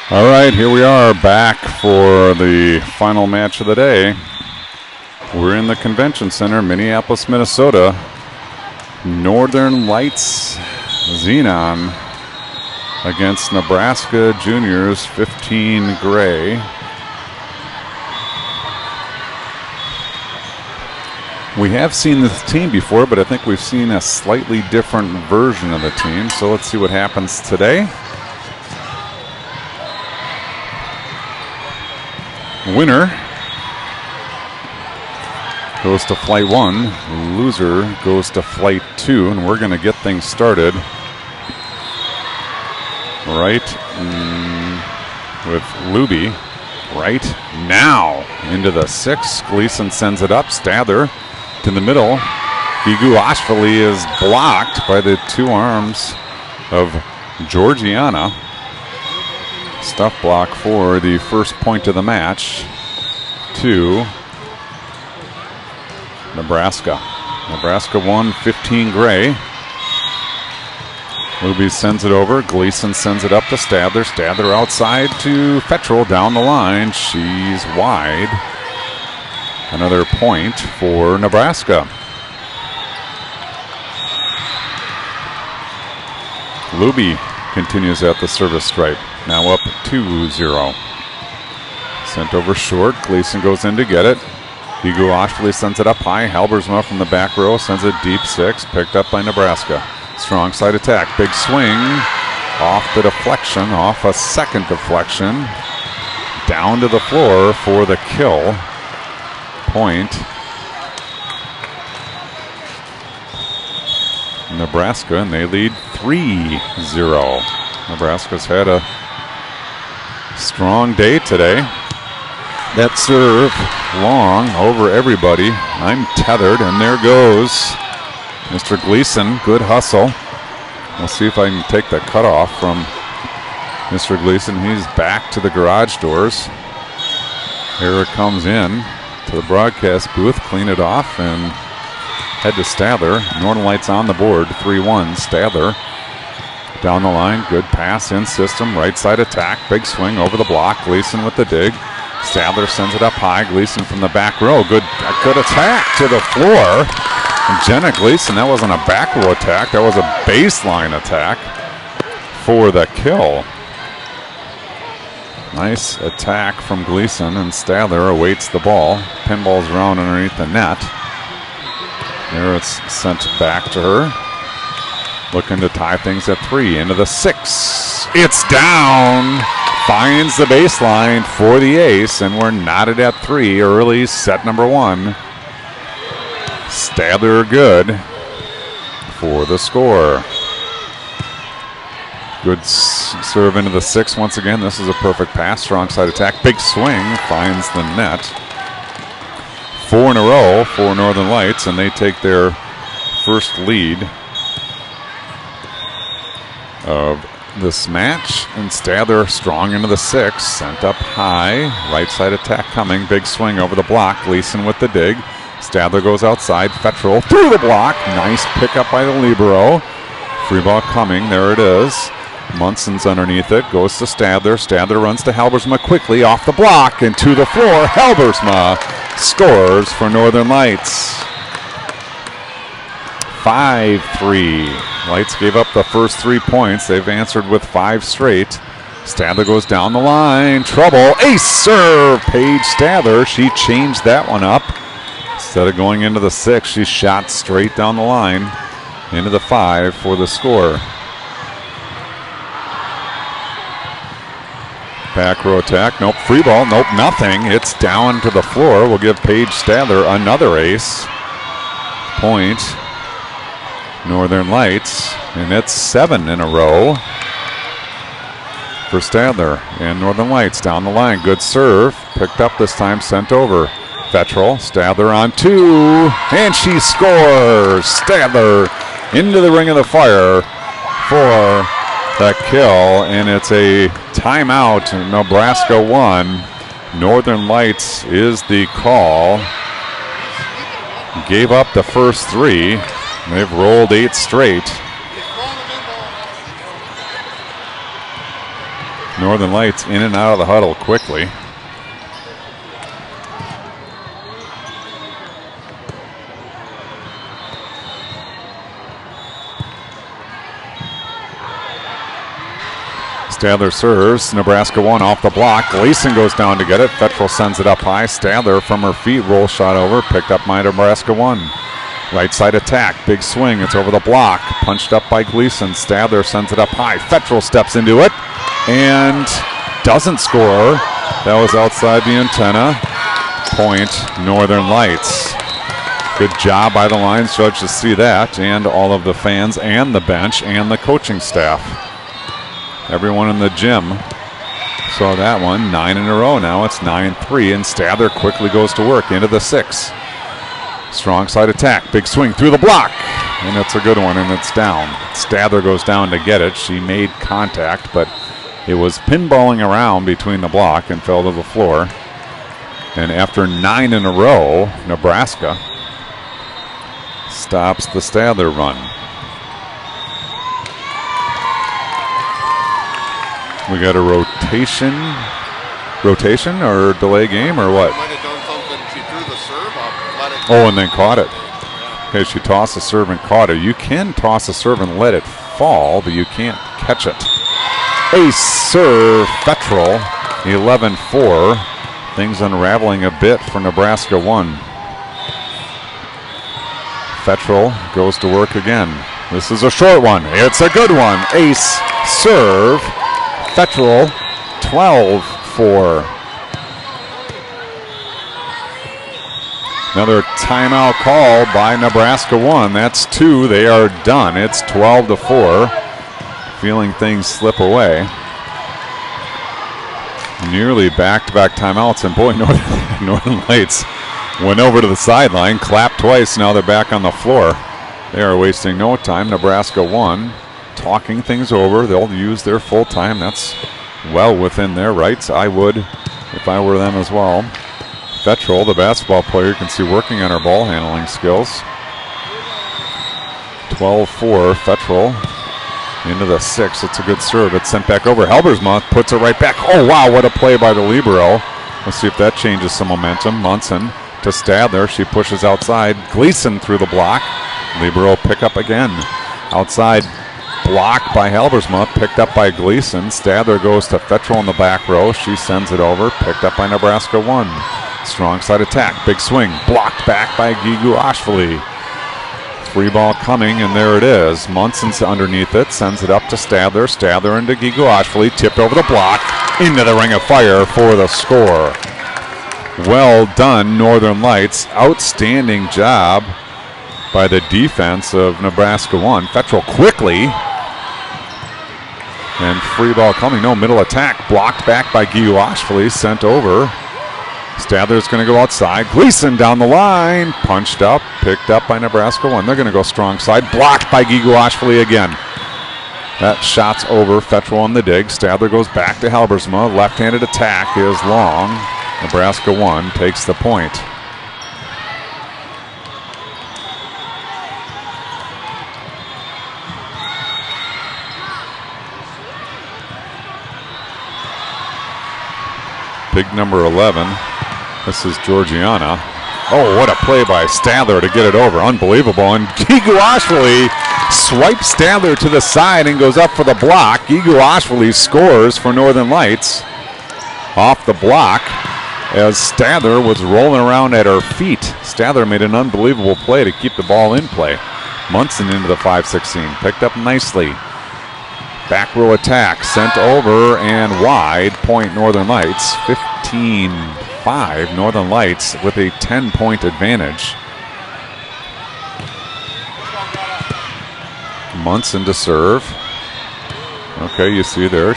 All right, here we are back for the final match of the day. We're in the Convention Center, Minneapolis, Minnesota. Northern Lights Xenon against Nebraska Juniors 15 Gray. We have seen this team before, but I think we've seen a slightly different version of the team. So let's see what happens today. Winner goes to flight 1, loser goes to flight 2, and we're going to get things started right with Luby right now into the 6. Gleason sends it up. Stather to the middle. Gigu Ashvili is blocked by the 2 arms of Georgiana. Stuff block for the first point of the match to Nebraska. Nebraska won 15 Gray. Luby sends it over. Gleason sends it up to Stadler. Stadler outside to Fettrell down the line. She's wide. Another point for Nebraska. Luby continues at the service stripe. Now up 2-0. Sent over short. Gleason goes in to get it. Gigu Ashvili sends it up high. Halbersma from the back row sends it deep 6. Picked up by Nebraska. Strong side attack. Big swing. Off the deflection. Off a second deflection. Down to the floor for the kill. Point. Nebraska, and they lead 3-0. Nebraska's had a strong day today. That serve long over everybody. I'm tethered, and there goes Mr. Gleason. Good hustle. We'll see if I can take the cutoff from Mr. Gleason. He's back to the garage doors. Here it comes in to the broadcast booth. Clean it off and head to Stadler. Northern Lights on the board. 3-1. Stadler down the line. Good pass in system. Right side attack. Big swing over the block. Gleason with the dig. Stadler sends it up high. Gleason from the back row. Good attack to the floor. And Jenna Gleason, that wasn't a back row attack. That was a baseline attack for the kill. Nice attack from Gleason, and Stadler awaits the ball. Pinball's around underneath the net. There it's sent back to her. Looking to tie things at 3. Into the 6. It's down. Finds the baseline for the ace, and we're knotted at 3. Early set number 1. Stadler good for the score. Good serve into the 6 once again. This is a perfect pass. Strong side attack. Big swing. Finds the net. 4 in a row for Northern Lights, and they take their first lead of this match. And Stadler strong into the 6. Sent up high. Right side attack coming. Big swing over the block. Gleason with the dig. Stadler goes outside. Fettrell through the block. Nice pickup by the libero. Free ball coming. There it is. Munson's underneath it. Goes to Stadler. Stadler runs to Halbersma quickly off the block and to the floor. Halbersma scores for Northern Lights. 5-3. Lights gave up the first 3 points. They've answered with 5 straight. Stadler goes down the line. Trouble. Ace serve. Paige Stadler. She changed that one up. Instead of going into the 6, she shot straight down the line into the 5 for the score. Back row attack. Nope. Free ball. Nope. Nothing. It's down to the floor. We'll give Paige Stadler another ace. Point. Northern Lights. And it's 7 in a row for Stadler. And Northern Lights down the line. Good serve. Picked up this time. Sent over. Fettrell. Stadler on 2. And she scores. Stadler into the ring of the fire for the kill, and it's a timeout. Nebraska won. Northern Lights is the call. Gave up the first 3. They've rolled 8 straight. Northern Lights in and out of the huddle quickly. Stadler serves. Nebraska ONE off the block. Gleason goes down to get it. Fettrell sends it up high. Stadler from her feet, roll shot over, picked up by Nebraska ONE. Right side attack, big swing. It's over the block. Punched up by Gleason. Stadler sends it up high. Fettrell steps into it and doesn't score. That was outside the antenna. Point Northern Lights. Good job by the lines judge to see that, and all of the fans and the bench and the coaching staff. Everyone in the gym saw that one. 9 in a row now. It's 9-3, and Stadler quickly goes to work into the 6. Strong side attack. Big swing through the block, and it's a good one, and it's down. Stadler goes down to get it. She made contact, but it was pinballing around between the block and fell to the floor. And after 9 in a row, Nebraska stops the Stadler run. We got a rotation or delay game or what? Might have done something. She threw the serve up, let it. Oh, and then caught it. Okay, she tossed the serve and caught it. You can toss a serve and let it fall, but you can't catch it. Ace serve, Fettrell, 11-4. Things unraveling a bit for Nebraska ONE. Fettrell goes to work again. This is a short one. It's a good one. Ace serve. Fettrell, 12-4. Another timeout call by Nebraska ONE. That's 2. They are done. It's 12-4. Feeling things slip away. Nearly back-to-back timeouts, and boy, Northern Lights went over to the sideline, clapped twice. Now they're back on the floor. They are wasting no time. Nebraska ONE talking things over. They'll use their full time. That's well within their rights. I would if I were them as well. Fettrell, the basketball player, you can see working on her ball handling skills. 12-4, Fettrell into the 6. It's a good serve. It's sent back over. Halbersma puts it right back. Oh, wow, what a play by the libero. Let's see if that changes some momentum. Munson to Stadler. She pushes outside. Gleason through the block. Libero pick up again. Outside. Blocked by Halbersma, picked up by Gleason. Stadler goes to Fettrell in the back row. She sends it over, picked up by Nebraska ONE. Strong side attack, big swing, blocked back by Gigu Ashvili. Free ball coming, and there it is. Munson's underneath it, sends it up to Stadler. Stadler into Gigu Ashvili, tipped over the block, into the ring of fire for the score. Well done, Northern Lights. Outstanding job by the defense of Nebraska ONE. Fettrell quickly. And free ball coming. No, middle attack. Blocked back by Gigu Ashvili. Sent over. Stadler's going to go outside. Gleason down the line. Punched up. Picked up by Nebraska ONE. They're going to go strong side. Blocked by Gigu Ashvili again. That shot's over. Fettrell on the dig. Stadler goes back to Halbersma. Left-handed attack is long. Nebraska ONE takes the point. Big number 11. This is Georgiana. Oh, what a play by Stadler to get it over. Unbelievable. And Gigu Ashvili swipes Stadler to the side and goes up for the block. Gigu Ashvili scores for Northern Lights off the block as Stadler was rolling around at her feet. Stadler made an unbelievable play to keep the ball in play. Munson into the 5-16. Picked up nicely. Back row attack, sent over and wide. Point Northern Lights, 15-5. Northern Lights with a 10-point advantage. Munson to serve. Okay, you see there.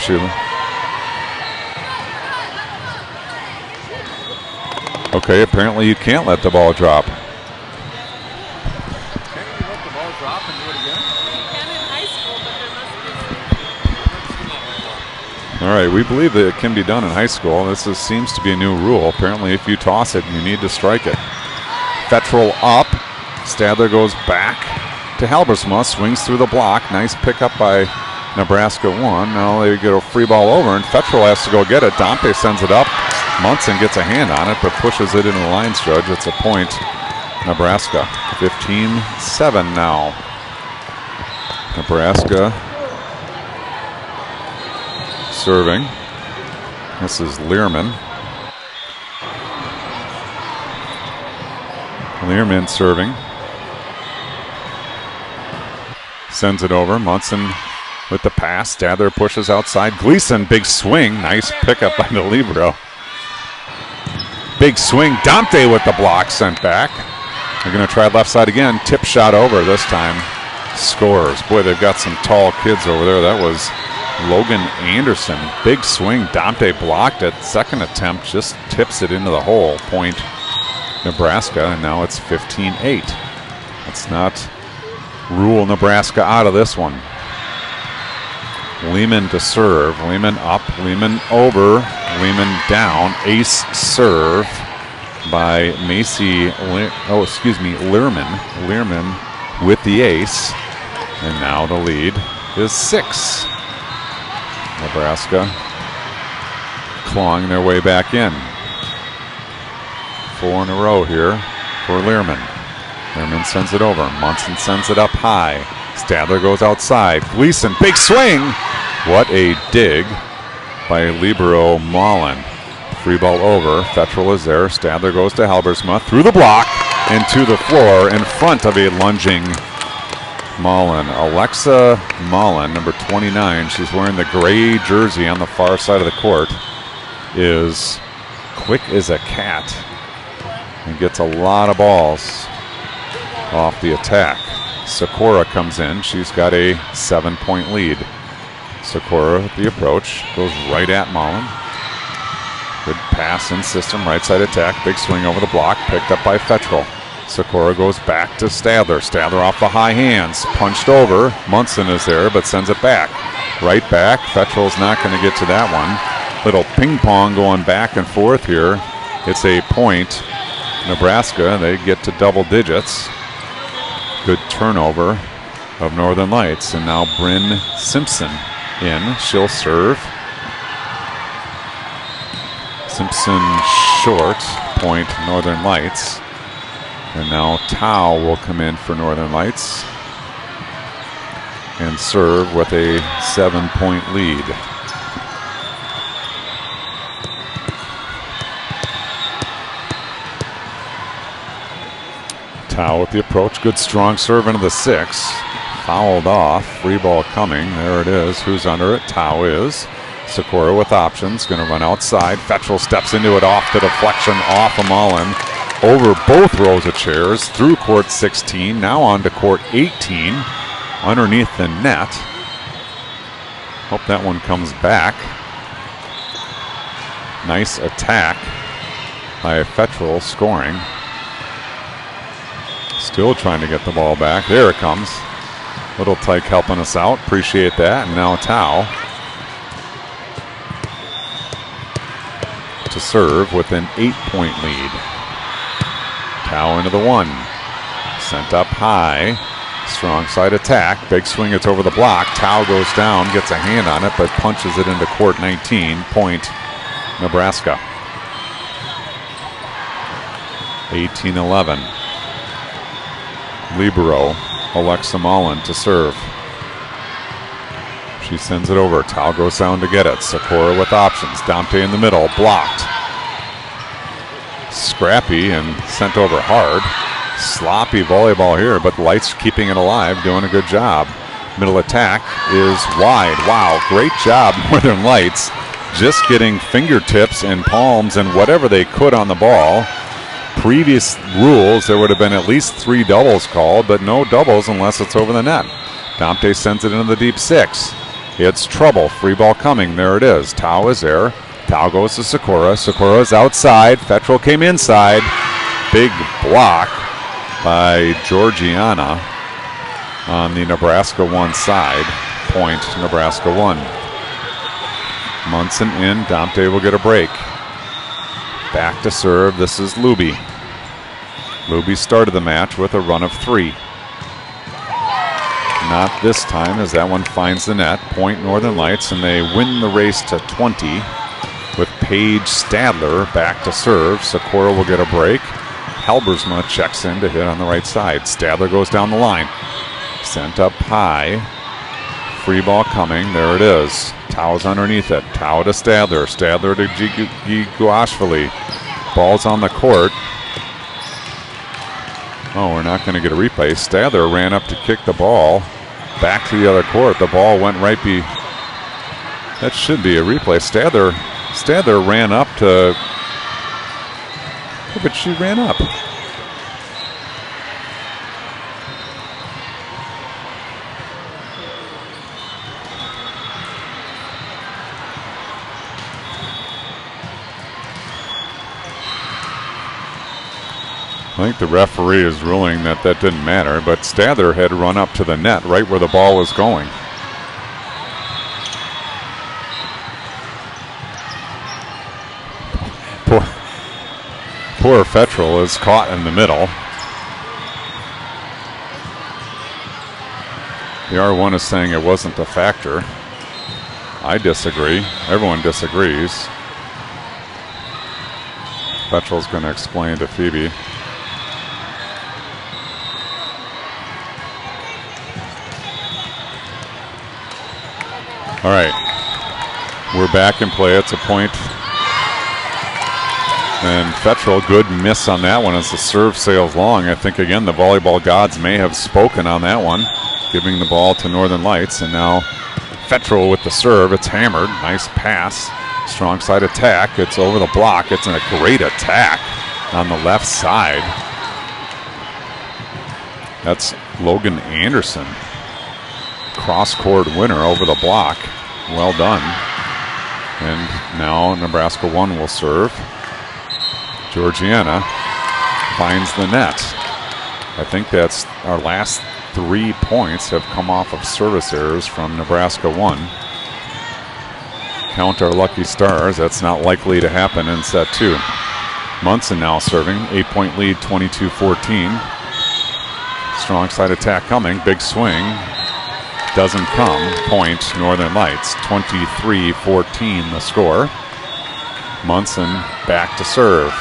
Okay, apparently you can't let the ball drop. All right, we believe that it can be done in high school. This seems to be a new rule. Apparently, if you toss it, you need to strike it. Fettrell up. Stadler goes back to Halbersma. Swings through the block. Nice pickup by Nebraska ONE. Now they get a free ball over, and Fetchel has to go get it. Dante sends it up. Munson gets a hand on it, but pushes it into the lines judge. It's a point, Nebraska. 15-7 now. Nebraska serving. This is Learman. Learman serving. Sends it over. Munson with the pass. Stadler pushes outside. Gleason, big swing. Nice pickup by the libero. Big swing. Dante with the block, sent back. They're going to try left side again. Tip shot over this time. Scores. Boy, they've got some tall kids over there. That was Logan Anderson. Big swing. Dante blocked it. Second attempt just tips it into the hole. Point Nebraska, and now it's 15-8. Let's not rule Nebraska out of this one. Lehman to serve. Lehman up. Lehman over. Lehman down. Ace serve by Learman. Learman with the ace. And now the lead is 6. Nebraska clawing their way back in. 4 in a row here for Learman. Learman sends it over. Munson sends it up high. Stadler goes outside. Gleason, big swing. What a dig by libero Mullen. Free ball over. Fetchel is there. Stadler goes to Halbersma through the block and to the floor in front of a lunging Mullen. Alexa Mullen, number 29. She's wearing the gray jersey on the far side of the court. Is quick as a cat and gets a lot of balls off the attack. Sikora comes in. She's got a 7-point lead. Sikora with the approach. Goes right at Mullen. Good pass in system. Right side attack. Big swing over the block. Picked up by Fetchel. Sikora goes back to Stadler. Stadler off the high hands. Punched over. Munson is there but sends it back. Right back. Fetchel's not going to get to that one. Little ping pong going back and forth here. It's a point. Nebraska, they get to double digits. Good turnover of Northern Lights. And now Bryn Simpson in. She'll serve. Simpson short. Point Northern Lights. And now Tao will come in for Northern Lights and serve with a 7-point lead. Tao with the approach. Good strong serve into the 6. Fouled off. Free ball coming. There it is. Who's under it? Tao is. Sikora with options. Going to run outside. Fetchel steps into it off the deflection off of Mullen. Over both rows of chairs. Through court 16. Now on to court 18. Underneath the net. Hope that one comes back. Nice attack by Fetchel scoring. Still trying to get the ball back. There it comes. Little Tyke helping us out. Appreciate that. And now Tao to serve with an 8-point lead. Tao into the 1. Sent up high. Strong side attack. Big swing. It's over the block. Tao goes down. Gets a hand on it, but punches it into court 19. Point Nebraska. 18-11. Libero, Alexa Mullen to serve. She sends it over. Tao goes down to get it. Sikora with options. Dante in the middle. Blocked. Scrappy and sent over hard. Sloppy volleyball here, but Lights keeping it alive, doing a good job. Middle attack is wide. Wow, great job, Northern Lights. Just getting fingertips and palms and whatever they could on the ball. Previous rules, there would have been at least 3 doubles called, but no doubles unless it's over the net. Dante sends it into the deep 6. It's trouble. Free ball coming. There it is. Tao is there. Tao goes to Sikora. Sikora's outside. Fetchel came inside. Big block by Georgiana on the Nebraska ONE side. Point Nebraska ONE. Munson in. Dante will get a break. Back to serve. This is Luby. Luby started the match with a run of 3. not this time as that one finds the net. Point Northern Lights, and they win the race to 20 with Paige Stadler back to serve. Sikora will get a break. Halbersma checks in to hit on the right side. Stadler goes down the line. Sent up high. Free ball coming. There it is. Tau's underneath it. Tau to Stadler. Stadler to Giguashvili. Ball's on the court. Oh, we're not going to get a replay. Stadler ran up to kick the ball back to the other court. The ball went right be. That should be a replay. Stadler ran up to. Oh, but she ran up. I think the referee is ruling that didn't matter, but Stadler had run up to the net right where the ball was going. Poor Fettrell is caught in the middle. The R1 is saying it wasn't a factor. I disagree. Everyone disagrees. Fettrell's going to explain to Phoebe. All right, we're back in play. It's a point. And Fettrell, good miss on that one as the serve sails long. I think, again, the volleyball gods may have spoken on that one, giving the ball to Northern Lights. And now Fettrell with the serve. It's hammered. Nice pass. Strong side attack. It's over the block. It's a great attack on the left side. That's Logan Anderson. Cross-court winner over the block. Well done. And now Nebraska ONE will serve. Georgiana finds the net. I think that's our last 3 points have come off of service errors from Nebraska ONE. Count our lucky stars. That's not likely to happen in set 2. Munson now serving. 8-point lead, 22-14. Strong side attack coming. Big swing. Doesn't come. Point Northern Lights. 23-14 the score. Munson back to serve.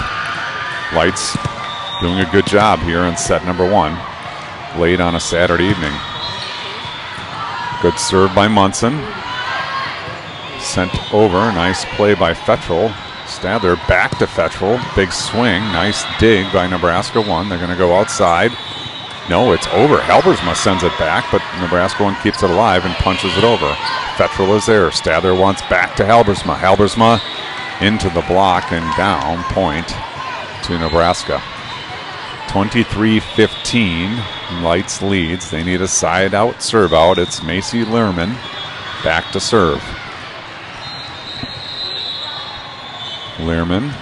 Lights doing a good job here in set number 1. Late on a Saturday evening. Good serve by Munson. Sent over. Nice play by Fettrell. Stadler back to Fettrell. Big swing. Nice dig by Nebraska ONE. They're going to go outside. No, it's over. Halbersma sends it back, but Nebraska ONE keeps it alive and punches it over. Fettrell is there. Stadler wants back to Halbersma. Halbersma into the block and down. Point to Nebraska. 23-15. Lights leads. They need a side out serve out. It's Macy Lehrman back to serve. Lehrman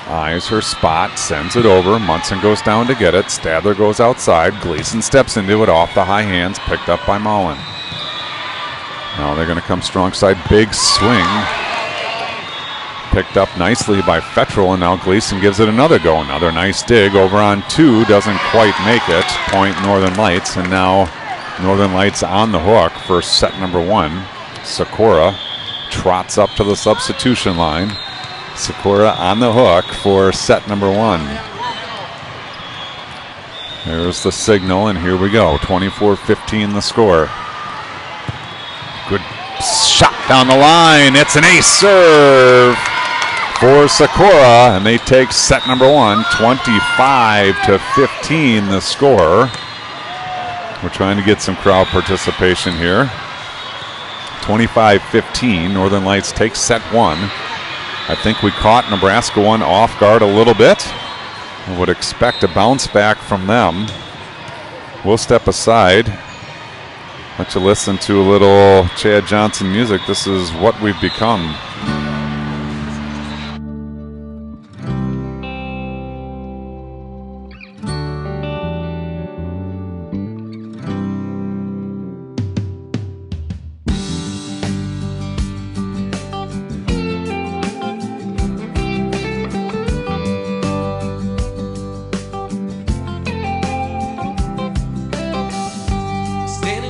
eyes her spot, sends it over. Munson goes down to get it. Stadler goes outside. Gleason steps into it off the high hands, picked up by Mullen. Now they're going to come strong side. Big swing. Picked up nicely by Fettrell, and now Gleason gives it another go. Another nice dig over on 2. Doesn't quite make it. Point Northern Lights, and now Northern Lights on the hook for set number 1. Sikora trots up to the substitution line. Sikora on the hook for set number 1. There's the signal, and here we go. 24-15 the score. Good shot down the line. It's an ace serve for Sikora, and they take set number 1. 25-15 the score. We're trying to get some crowd participation here. 25-15. Northern Lights takes set 1. I think we caught Nebraska ONE off guard a little bit. I would expect a bounce back from them. We'll step aside. Let you listen to a little Chad Johnson music. This is What We've Become. Standing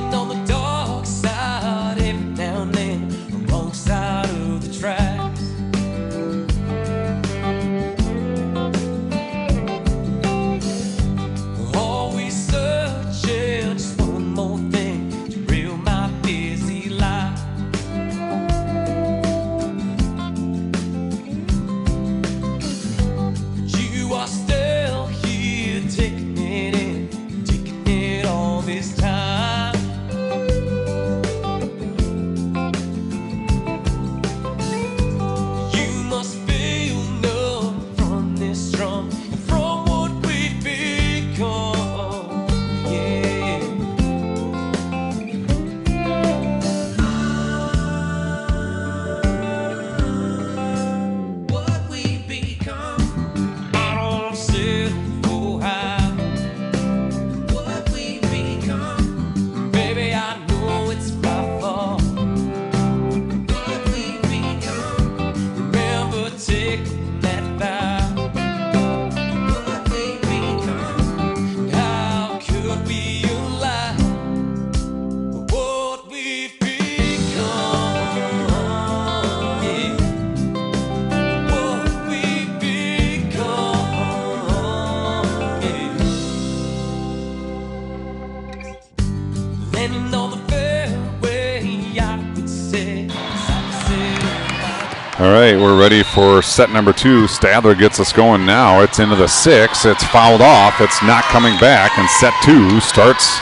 All right, we're ready for set number 2. Stadler gets us going now. It's into the 6. It's fouled off. It's not coming back. And set 2 starts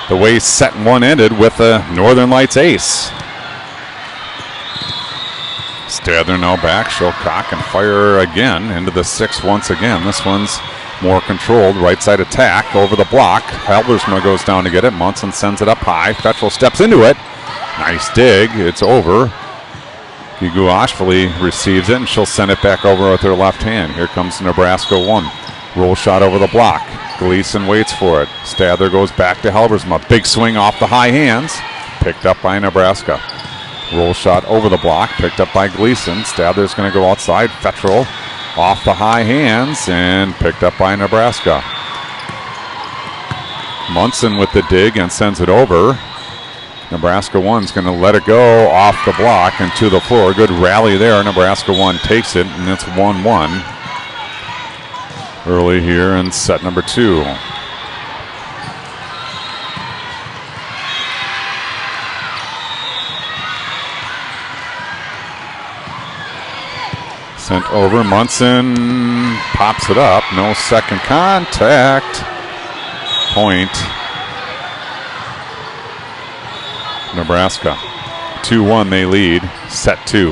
the way set 1 ended with a Northern Lights ace. Stadler now back. She'll cock and fire again into the 6 once again. This one's more controlled. Right side attack over the block. Halbersma goes down to get it. Munson sends it up high. Fetchel steps into it. Nice dig. It's over. Ashfali receives it, and she'll send it back over with her left hand. Here comes Nebraska ONE. Roll shot over the block. Gleason waits for it. Stadler goes back to Halbersma. Big swing off the high hands. Picked up by Nebraska. Roll shot over the block. Picked up by Gleason. Stadler's going to go outside. Fetchel off the high hands and picked up by Nebraska. Munson with the dig and sends it over. Nebraska ONE's going to let it go off the block and to the floor. Good rally there. Nebraska ONE takes it, and it's 1-1 early here in set number 2. Sent over. Munson pops it up. No second contact. Point. Nebraska. 2-1 they lead. Set 2.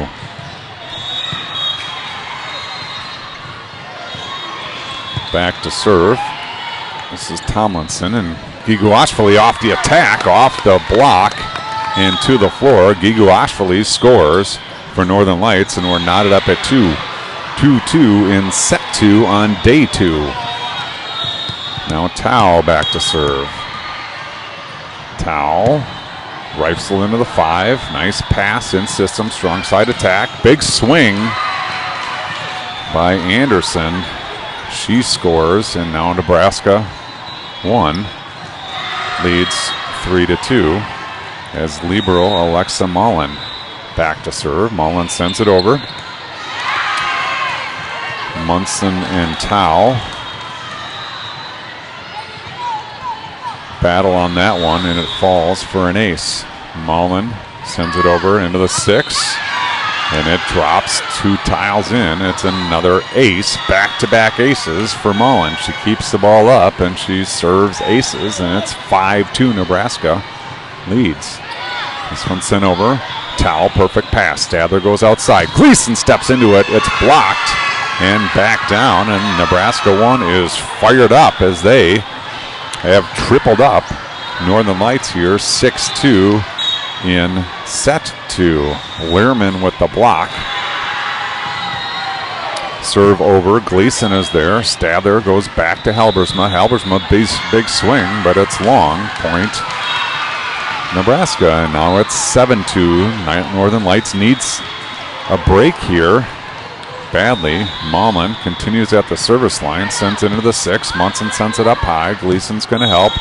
Back to serve. This is Tomlinson, and Ashfali off the attack, off the block, and to the floor. Ashfali scores for Northern Lights, and we're knotted up at 2. 2-2 in set 2 on day 2. Now Tao back to serve. Tao. Rifle into the 5. Nice pass in system. Strong side attack. Big swing by Anderson. She scores, and now Nebraska ONE leads 3-2 as libero Alexa Mullen back to serve. Mullen sends it over. Munson and Tao battle on that one, and it falls for an ace. Mullen sends it over into the 6, and it drops 2 tiles in. It's another ace, back-to-back aces for Mullen. She keeps the ball up, and she serves aces, and it's 5-2 Nebraska leads. This one sent over. Towel, perfect pass. Stadler goes outside. Gleason steps into it. It's blocked and back down, and Nebraska ONE is fired up as they have tripled up Northern Lights here, 6-2 in set 2. Lehrman with the block. Serve over. Gleason is there. Stadler goes back to Halbersma. Halbersma, big swing, but it's long. Point Nebraska, and now it's 7-2. Northern Lights needs a break here badly. Mullen continues at the service line, sends it into the 6. Munson sends it up high. Gleason's going to help.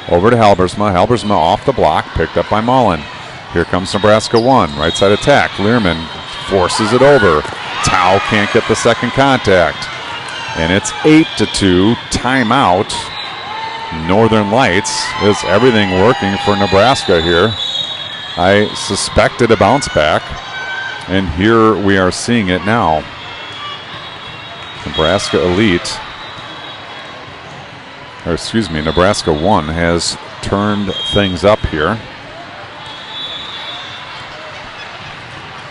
Over to Halbersma. Halbersma off the block, picked up by Mullen. Here comes Nebraska ONE. Right side attack. Lehrman forces it over. Tao can't get the second contact. And it's 8-2. Timeout. Northern Lights. Is everything working for Nebraska here? I suspected a bounce back, and here we are seeing it now. Nebraska ONE has turned things up here.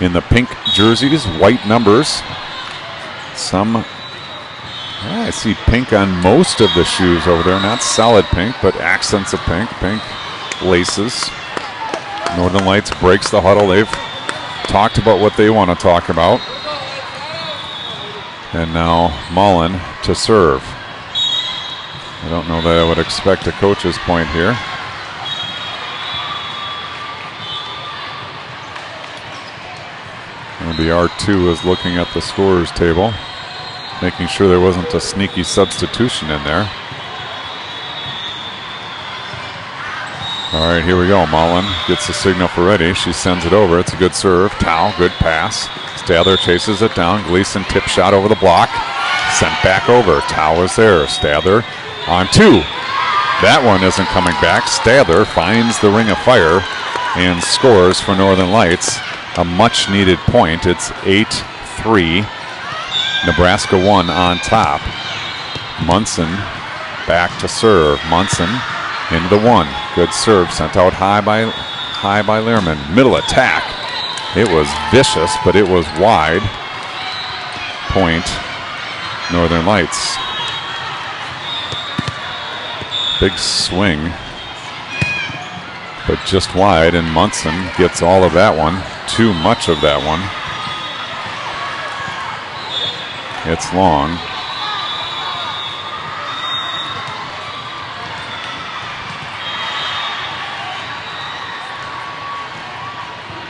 In the pink jerseys, white numbers. I see pink on most of the shoes over there. Not solid pink, but accents of pink. Pink laces. Northern Lights breaks the huddle. They've talked about what they want to talk about. And now Mullen to serve. I don't know that I would expect a coach's point here. And the R2 is looking at the scorer's table, making sure there wasn't a sneaky substitution in there. All right, here we go. Mullen gets the signal for ready. She sends it over. It's a good serve. Tao, good pass. Stadler chases it down. Gleason tip shot over the block. Sent back over. Tao is there. Stadler on 2. That one isn't coming back. Stadler finds the ring of fire and scores for Northern Lights. A much needed point. It's 3. Nebraska ONE on top. Munson back to serve. Munson into the 1. Good serve, sent out high by Lehrman. Middle attack. It was vicious, but it was wide. Point, Northern Lights. Big swing, but just wide, and Munson gets all of that one. Too much of that one. It's long.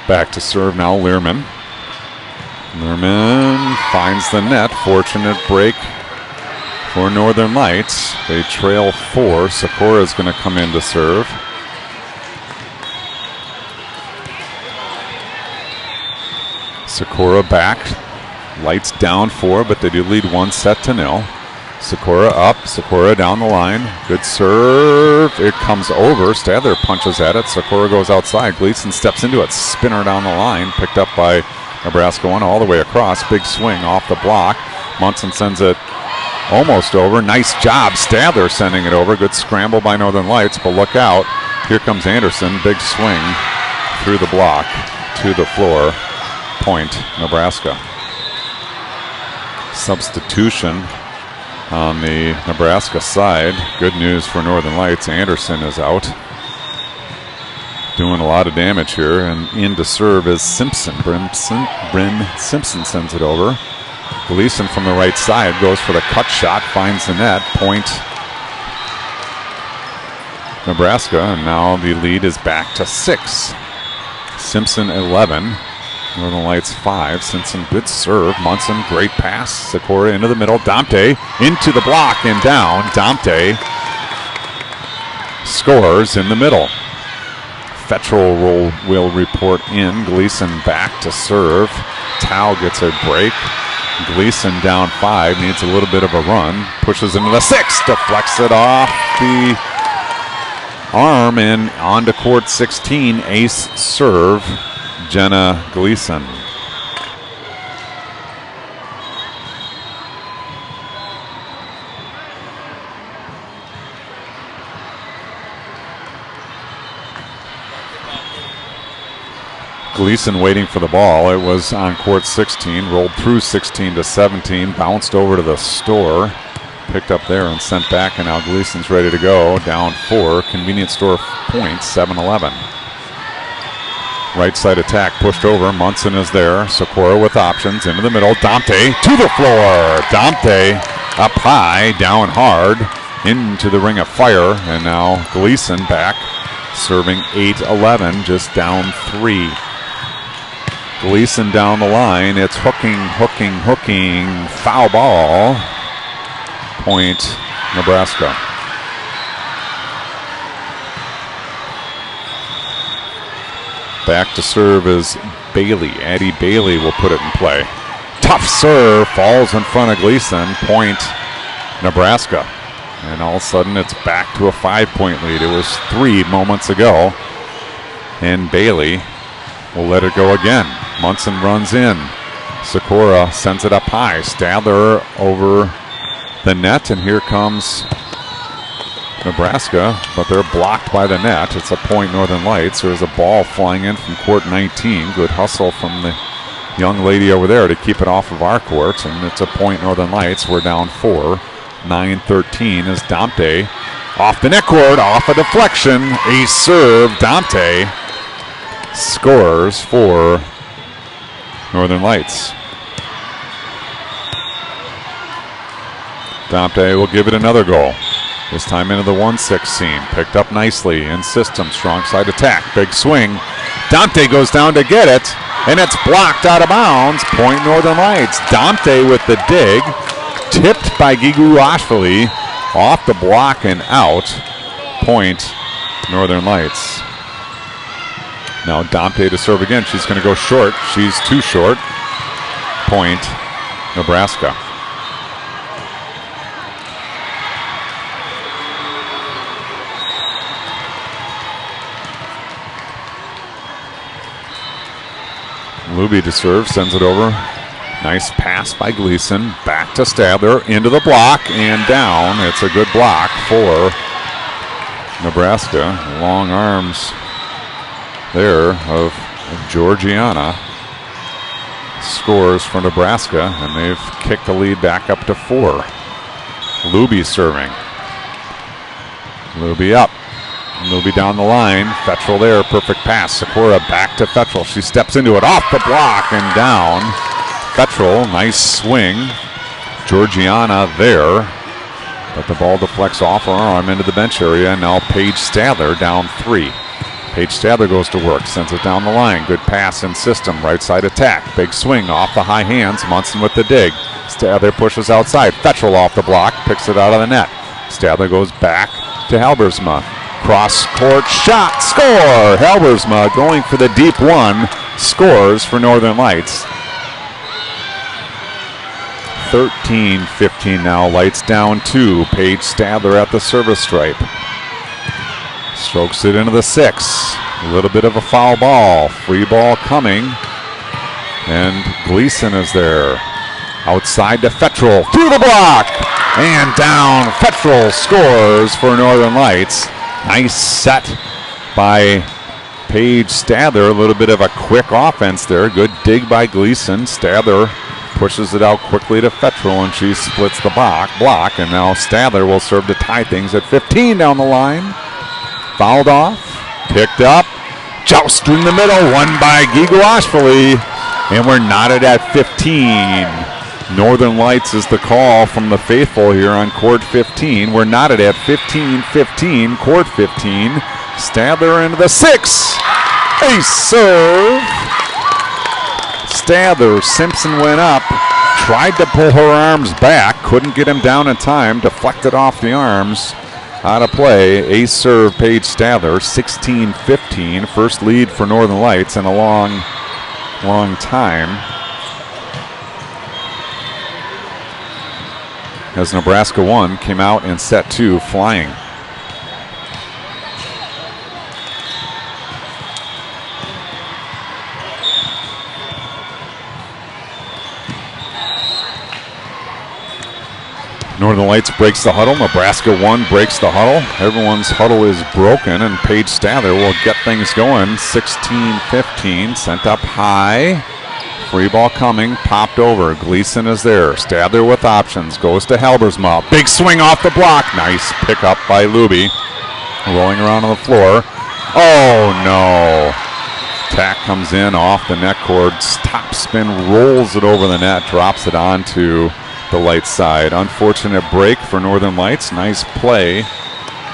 Back to serve now, Lehrman. Lehrman finds the net. Fortunate break for Northern Lights. They trail 4. Sikora is going to come in to serve. Sikora back. Lights down 4, but they do lead 1-0. Sikora up. Sikora down the line. Good serve. It comes over. Stadler punches at it. Sikora goes outside. Gleason steps into it. Spinner down the line. Picked up by Nebraska ONE all the way across. Big swing off the block. Munson sends it almost over. Nice job. Stadler sending it over. Good scramble by Northern Lights, but look out. Here comes Anderson. Big swing through the block to the floor. Point, Nebraska. Substitution on the Nebraska side. Good news for Northern Lights. Anderson is out. Doing a lot of damage here, and in to serve is Simpson. Bryn Simpson sends it over. Gleason from the right side goes for the cut shot, finds the net. Point, Nebraska, and now the lead is back to 6. Simpson 11. Northern Lights 5. Simpson, good serve. Munson, great pass. Sikora into the middle. Domte into the block and down. Domte scores in the middle. Fetcherl will report in. Gleason back to serve. Tao gets a break. Gleason down 5. Needs a little bit of a run. Pushes into the 6. Deflects it off the arm and onto court 16. Ace serve. Jenna Gleason. Gleason waiting for the ball. It was on court 16, rolled through 16 to 17, bounced over to the store, picked up there and sent back, and now Gleason's ready to go. Down 4, convenience store points, 7-11. Right side attack pushed over. Munson is there. Sikora with options into the middle. Domte to the floor. Domte up high, down hard, into the ring of fire, and now Gleason back, serving 8-11, just down 3. Gleason down the line. It's hooking. Foul ball. Point, Nebraska. Back to serve is Bailey. Addie Bailey will put it in play. Tough serve, falls in front of Gleason. Point, Nebraska. And all of a sudden it's back to a 5-point lead. It was 3 moments ago. And Bailey will let it go again. Munson runs in. Sikora sends it up high. Stadler over the net, and here comes Nebraska, but they're blocked by the net. It's a point, Northern Lights. There's a ball flying in from court 19. Good hustle from the young lady over there to keep it off of our court, and it's a point, Northern Lights. We're down 4. 9-13 is Domte off the net cord, off a deflection. A serve. Domte scores for Northern Lights. Domte will give it another goal. This time into the 1-6 seam. Picked up nicely in system. Strong side attack. Big swing. Domte goes down to get it, and it's blocked out of bounds. Point, Northern Lights. Domte with the dig. Tipped by Gigu Ashvili. Off the block and out. Point, Northern Lights. Now Domte to serve again. She's going to go short. She's too short. Point, Nebraska. Luby to serve, sends it over Nice pass by Gleason. Back to Stadler. Into the block and down. It's a good block for Nebraska. Long arms there of Georgiana. Scores for Nebraska, and they've kicked the lead back up to 4. Luby serving. Luby up. Luby down the line. Fetchel there. Perfect pass. Sikora back to Fetchel. She steps into it. Off the block and down. Fetchel. Nice swing. Georgiana there. But the ball deflects off her arm into the bench area. Now Paige Stadler down 3. Paige Stadler goes to work. Sends it down the line. Good pass and system. Right side attack. Big swing off the high hands. Munson with the dig. Stadler pushes outside. Fetchel off the block. Picks it out of the net. Stadler goes back to Halbersma. Cross court shot. Score! Halbersma going for the deep one. Scores for Northern Lights. 13-15 now. Lights down 2. Paige Stadler at the service stripe. Strokes it into the 6. A little bit of a foul ball. Free ball coming. And Gleason is there. Outside to Fetchel. Through the block. And down. Fetchel scores for Northern Lights. Nice set by Paige Stadler. A little bit of a quick offense there. Good dig by Gleason. Stadler pushes it out quickly to Fetchel, and she splits the block. And now Stadler will serve to tie things at 15 down the line. Fouled off. Picked up. Joust in the middle. Won by Gigo Ashfali. And we're knotted at 15. Northern Lights is the call from the faithful here on court 15. We're knotted at 15-15, court 15. Stadler into the 6. Ace serve. Stadler, Simpson went up, tried to pull her arms back, couldn't get him down in time, deflected off the arms. Out of play, ace serve Paige Stadler, 16-15. First lead for Northern Lights in a long time. As Nebraska ONE came out in set 2 flying. Northern Lights breaks the huddle. Nebraska ONE breaks the huddle. Everyone's huddle is broken, and Paige Stadler will get things going. 16-15, sent up high. Free ball coming, popped over. Gleason is there. Stadler with options. Goes to Halbersma. Big swing off the block. Nice pickup by Luby. Rolling around on the floor. Oh, no. Tack comes in off the net cord. Top spin, rolls it over the net, drops it onto the Lights side. Unfortunate break for Northern Lights. Nice play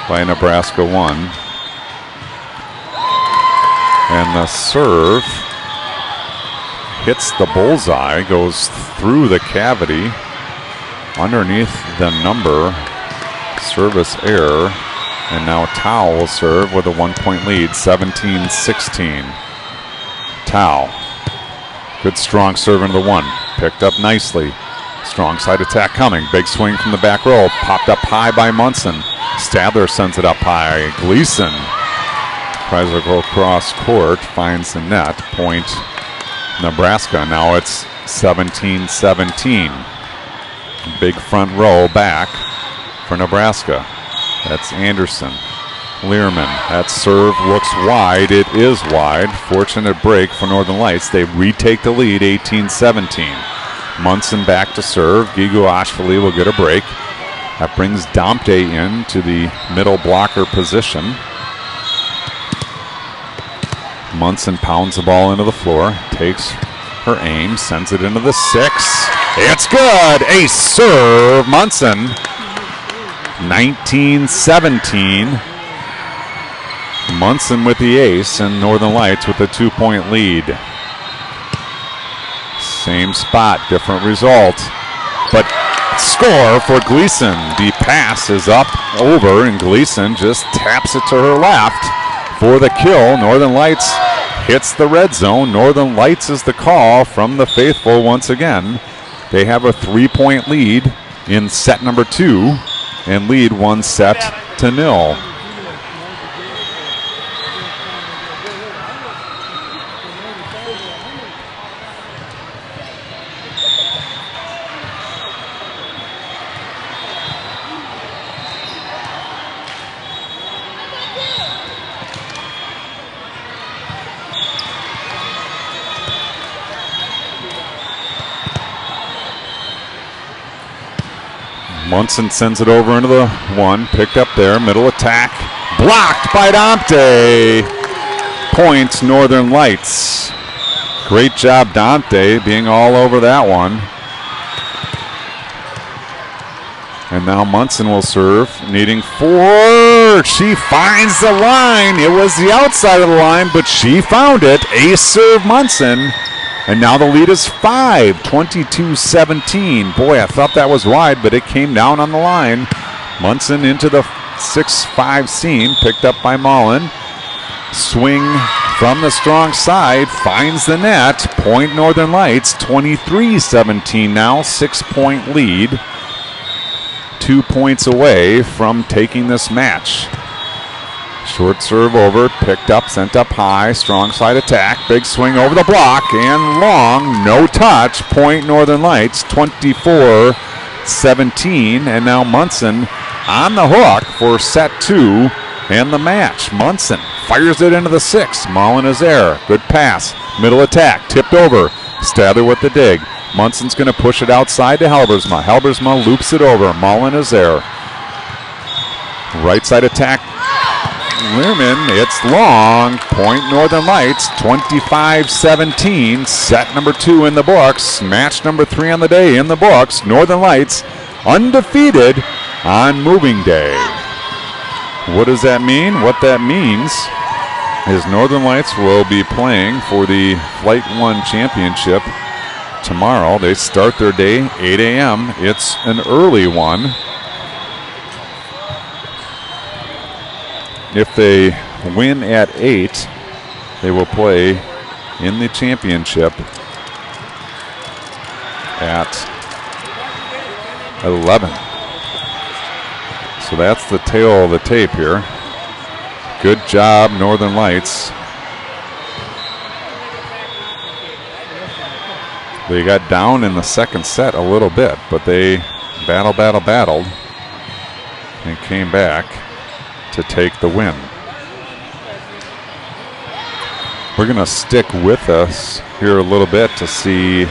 by Nebraska ONE. And the serve hits the bullseye, goes through the cavity, underneath the number. Service error. And now Tao will serve with a 1-point lead, 17-16. Tao. Good strong serve into the 1. Picked up nicely. Strong side attack coming. Big swing from the back row. Popped up high by Munson. Stadler sends it up high. Gleason tries to go across court. Finds the net. Point Nebraska. Now it's 17-17. Big front row back for Nebraska. That's Anderson. Learman. That serve looks wide. It is wide. Fortunate break for Northern Lights. They retake the lead, 18-17. Munson back to serve. Gigo Ashfali will get a break. That brings Domte in to the middle blocker position. Munson pounds the ball into the floor. Takes her aim. Sends it into the 6. It's good. Ace serve. Munson. 19-17. Munson with the ace, and Northern Lights with a 2-point lead. Same spot, different result. But score for Gleason. The pass is up over, and Gleason just taps it to her left for the kill. Northern Lights hits the red zone. Northern Lights is the call from the faithful once again. They have a 3-point lead in set number 2 and lead 1-0. Munson sends it over into the 1, picked up there, middle attack, blocked by Dante. Point Northern Lights. Great job, Dante, being all over that one. And now Munson will serve, needing 4. She finds the line. It was the outside of the line, but she found it. Ace serve, Munson. And now the lead is 5, 22-17. Boy, I thought that was wide, but it came down on the line. Munson into the 6-5 seam, picked up by Mullen. Swing from the strong side, finds the net. Point Northern Lights, 23-17 now, 6-point lead. 2 points away from taking this match. Short serve over, picked up, sent up high, strong side attack, big swing over the block, and long, no touch. Point Northern Lights, 24-17, and now Munson on the hook for set 2 and the match. Munson fires it into the 6. Mullen is there. Good pass. Middle attack. Tipped over. Stather with the dig. Munson's going to push it outside to Halbersma. Halbersma loops it over. Mullen is there. Right side attack. Learman. It's long. Point Northern Lights. 25-17. Set number 2 in the books. Match number 3 on the day in the books. Northern Lights undefeated on moving day. What does that mean? What that means is Northern Lights will be playing for the Flight 1 Championship tomorrow. They start their day 8 a.m. It's an early one. If they win at 8, they will play in the championship at 11. So that's the tail of the tape here. Good job, Northern Lights. They got down in the second set a little bit, but they battled, and came back to take the win. We're going to stick with us here a little bit to see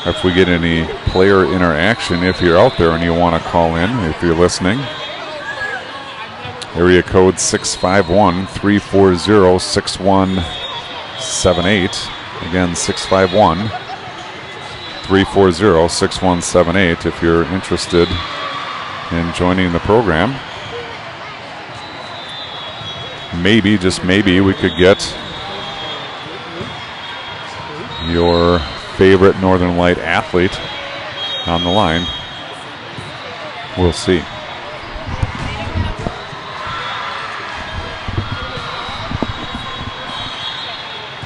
if we get any player interaction. If you're out there and you want to call in, if you're listening, area code 651-340-6178. Again, 651-340-6178 if you're interested in joining the program. Maybe, just maybe, we could get your favorite Northern Light athlete on the line. We'll see.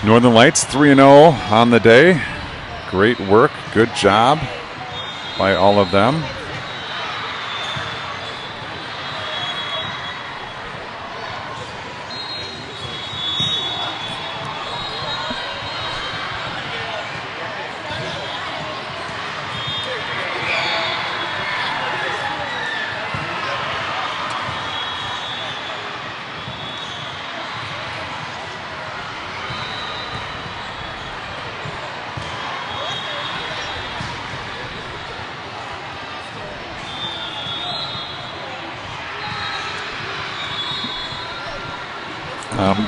Northern Lights 3-0 on the day. Great work, good job by all of them.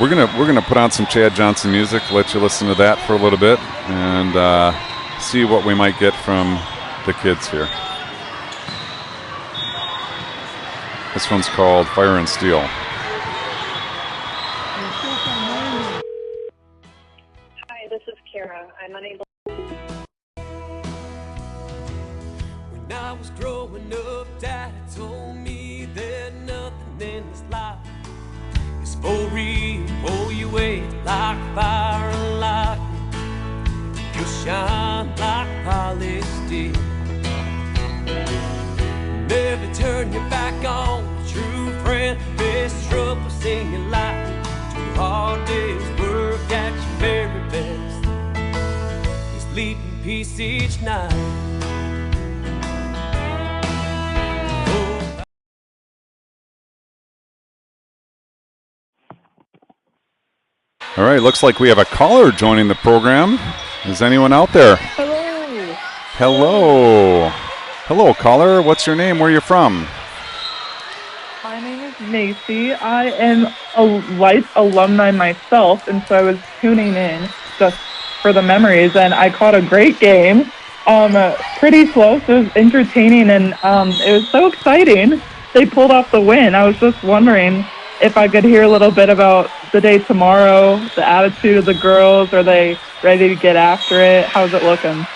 We're gonna put on some Chad Johnson music, let you listen to that for a little bit, and see what we might get from the kids here. This one's called Fire and Steel. Hi, this is Kara. I'm unable. When I was growing up, Dad told me that nothing in this life is for real. Pull you away like fire and lightning. You'll shine like polished steel. Never turn your back on a true friend. Best troubles in your life. 2 hard days work at your very best. Sleep in peace each night. All right, looks like we have a caller joining the program. Is anyone out there? Hello. Hello. Hello, caller. What's your name? Where are you from? My name is Macy. I am a Light alumni myself, and so I was tuning in just for the memories, and I caught a great game. Pretty close. It was entertaining, and it was so exciting. They pulled off the win. I was just wondering if I could hear a little bit about the day tomorrow, the attitude of the girls. Are they ready to get after it? How's it looking?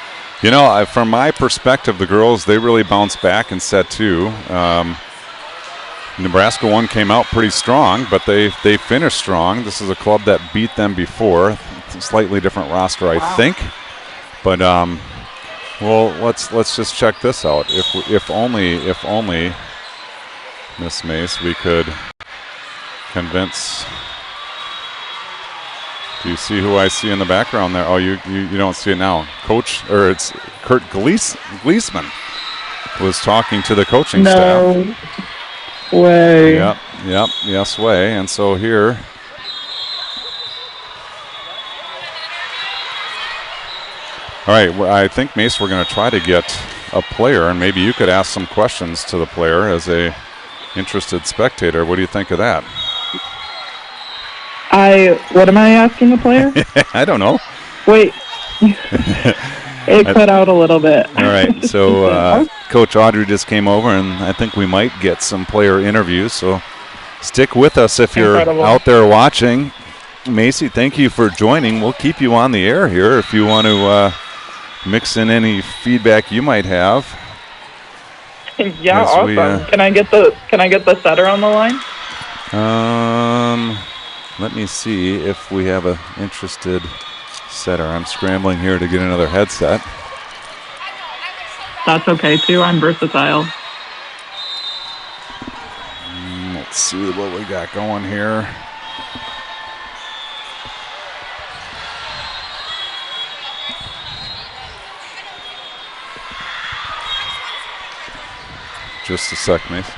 You know, from my perspective, the girls, they really bounced back in set 2. Nebraska ONE came out pretty strong, but they finished strong. This is a club that beat them before. It's a slightly different roster, I think. But well, let's just check this out. If only Miss Mace, we could convince. Do you see who I see in the background there? Oh, you don't see it now. It's Kurt Gleesman was talking to the coaching staff. Way. Yep, yes way. And so here, all right, I think, Mace, we're going to try to get a player, and maybe you could ask some questions to the player as a interested spectator. What do you think of that? What am I asking the player? I don't know. Wait. It cut out a little bit. All right, so Coach Audrey just came over, and I think we might get some player interviews. So stick with us if you're out there watching. Macy, thank you for joining. We'll keep you on the air here if you want to mix in any feedback you might have. Yeah, awesome. Can I get the setter on the line? Let me see if we have an interested setter. I'm scrambling here to get another headset. That's okay too. I'm versatile. Let's see what we got going here. Just a sec, Mace.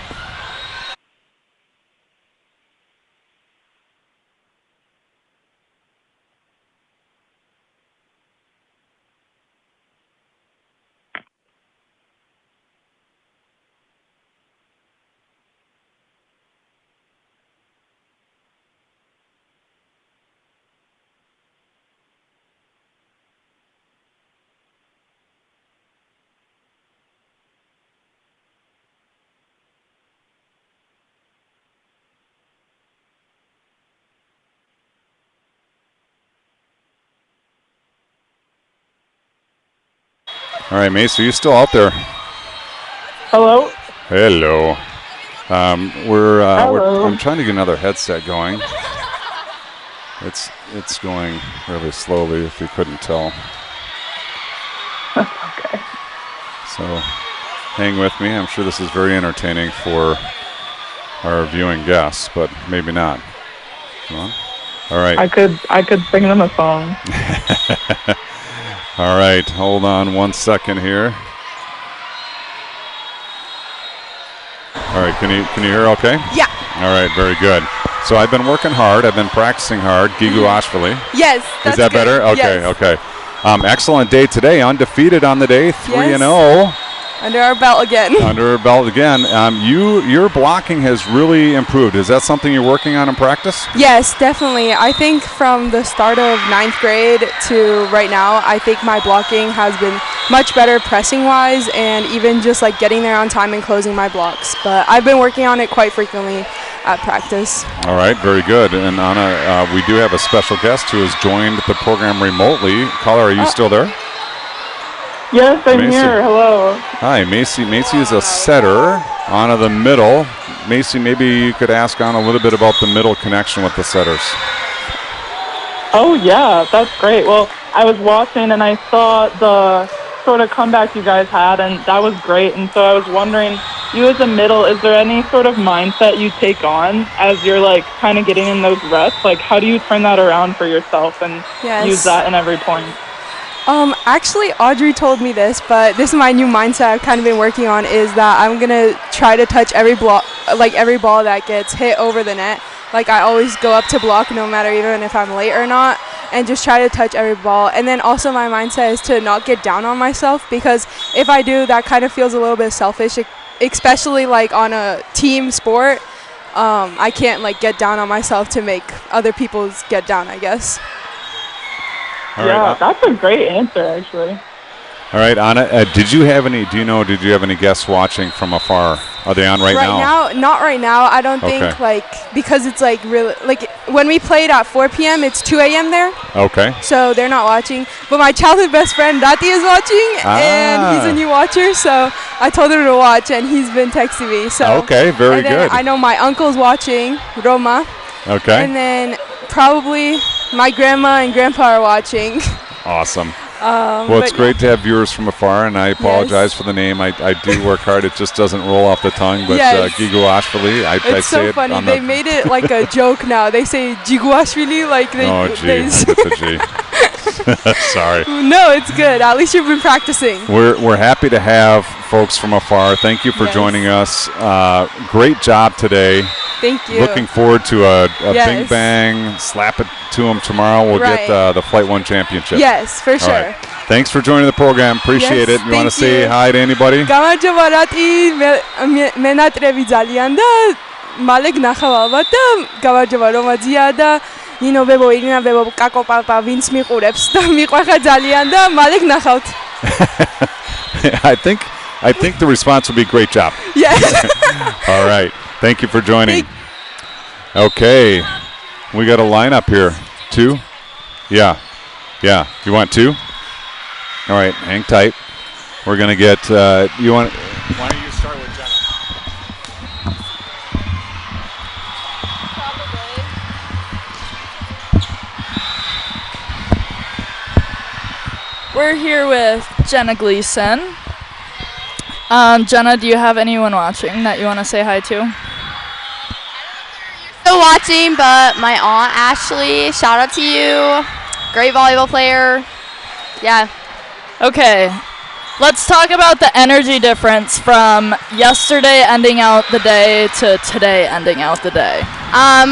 All right, Mace, are you still out there? Hello? Hello. Hello. I'm trying to get another headset going. It's going really slowly, if you couldn't tell. Okay. So hang with me. I'm sure this is very entertaining for our viewing guests, but maybe not. Come on. All right. I could sing them a song. All right, hold on 1 second here. All right, can you hear okay? Yeah. All right, very good. So I've been working hard. I've been practicing hard. Gigu Ashvili. Yes, that's Is that good. better? Okay, yes. okay. Excellent day today. Undefeated on the day, 3-0. Under our belt again. Under our belt again. Your blocking has really improved. Is that something you're working on in practice? Yes, definitely. I think from the start of 9th grade to right now, I think my blocking has been much better pressing-wise and even just like getting there on time and closing my blocks. But I've been working on it quite frequently at practice. All right, very good. And Anna, we do have a special guest who has joined the program remotely. Caller, are you still there? Yes, I'm Macy. here. Hello. Hi, Macy. Macy is a setter. Anna, the middle. Macy, maybe you could ask Anna a little bit about the middle connection with the setters. Oh, yeah, that's great. Well, I was watching and I saw the sort of comeback you guys had, and that was great. And so I was wondering, you as a middle, is there any sort of mindset you take on as you're like kind of getting in those reps? Like, how do you turn that around for yourself and use that in every point? Actually, Audrey told me this, but this is my new mindset I've kind of been working on, is that I'm going to try to touch every ball that gets hit over the net. Like, I always go up to block no matter even if I'm late or not. and just try to touch every ball. And then also my mindset is to not get down on myself, because if I do, that kind of feels a little bit selfish, especially like on a team sport. I can't like get down on myself to make other people's get down, I guess. All right, that's a great answer, actually. All right, Anna, did you have any guests watching from afar? Are they on right now? Not right now. I don't think, like, because it's like really, like when we played at 4 p.m., it's 2 a.m. there. Okay. So they're not watching. But my childhood best friend, Dati, is watching, and he's a new watcher. So I told him to watch, and he's been texting me. So okay, very good. I know my uncle's watching, Roma. Okay. And then probably my grandma and grandpa are watching. Awesome. Well, it's great to have viewers from afar, and I apologize for the name. I do work hard. It just doesn't roll off the tongue. But Giguashvili, I it's say so it funny. on They made it like a joke now. They say Giguashvili like they. Oh, gee, it's a G. Sorry. No, it's good. At least you've been practicing. We're happy to have folks from afar. Thank you for joining us. Great job today. Thank you. Looking forward to a bing bang, slap it to them tomorrow. We'll get the Flight 1 championship. Yes, for sure. Right. Thanks for joining the program. Appreciate it. You want to say hi to anybody? Gavarjavarati menat revizalianda Malik nakhavavata gavarjavaromaziada Nino bebo irina bebo kako papa Vince miqurebs da miqvakha ძალიან და Malik nakhavt. I think the response would be great job. Yes. All right. Thank you for joining. Okay. We got a lineup here. 2? Yeah. You want 2? All right. Hang tight. We're going to get why don't you start with Jenna? We're here with Jenna Gleason. Jenna, do you have anyone watching that you want to say hi to? Still watching, but my aunt Ashley, shout out to you. Great volleyball player. Yeah. Okay. Let's talk about the energy difference from yesterday ending out the day to today ending out the day.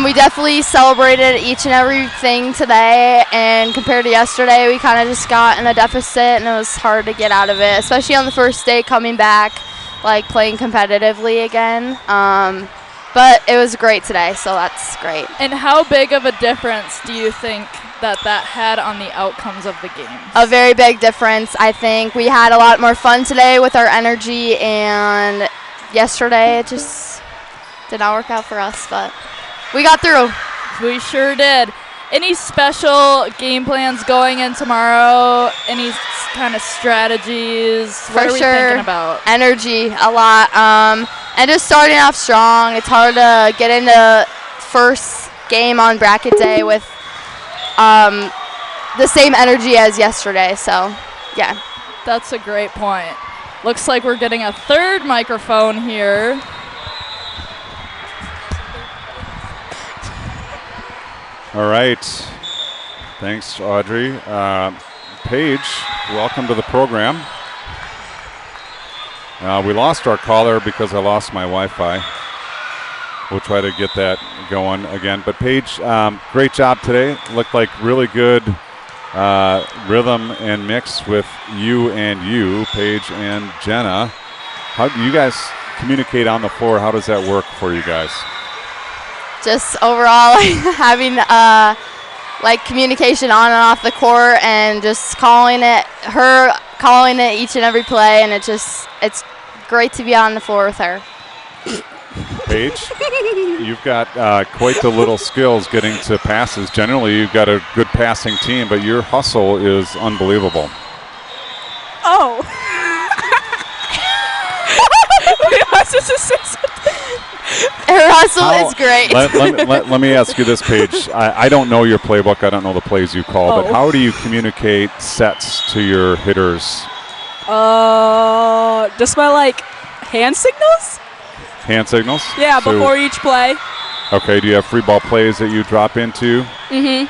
We definitely celebrated each and everything today, and compared to yesterday, we kind of just got in a deficit, and it was hard to get out of it, especially on the first day coming back, like playing competitively again. But it was great today, so that's great. And how big of a difference do you think that had on the outcomes of the game? A very big difference. I think we had a lot more fun today with our energy, and yesterday it just did not work out for us, but we got through. We sure did. Any special game plans going in tomorrow? Any kind of strategies? What are we thinking about? Energy, a lot. And just starting off strong. It's hard to get into first game on bracket day with the same energy as yesterday. So, yeah. That's a great point. Looks like we're getting a third microphone here. All right. Thanks, Audrey. Paige, welcome to the program. We lost our caller because I lost my Wi-Fi. We'll try to get that going again. But Paige, great job today. Looked like really good rhythm and mix with you, Paige and Jenna. How do you guys communicate on the floor? How does that work for you guys? Just overall having like communication on and off the court, and just calling it each and every play, and it's great to be on the floor with her. Paige, you've got quite the little skills getting to passes. Generally, you've got a good passing team, but your hustle is unbelievable. Oh. Wait, I was just say something. Her hustle is great. Let me ask you this, Paige. I don't know your playbook. I don't know the plays you call, but how do you communicate sets to your hitters? Just by like hand signals? Hand signals? Yeah, so before each play. Okay, do you have free ball plays that you drop into? Mm-hmm.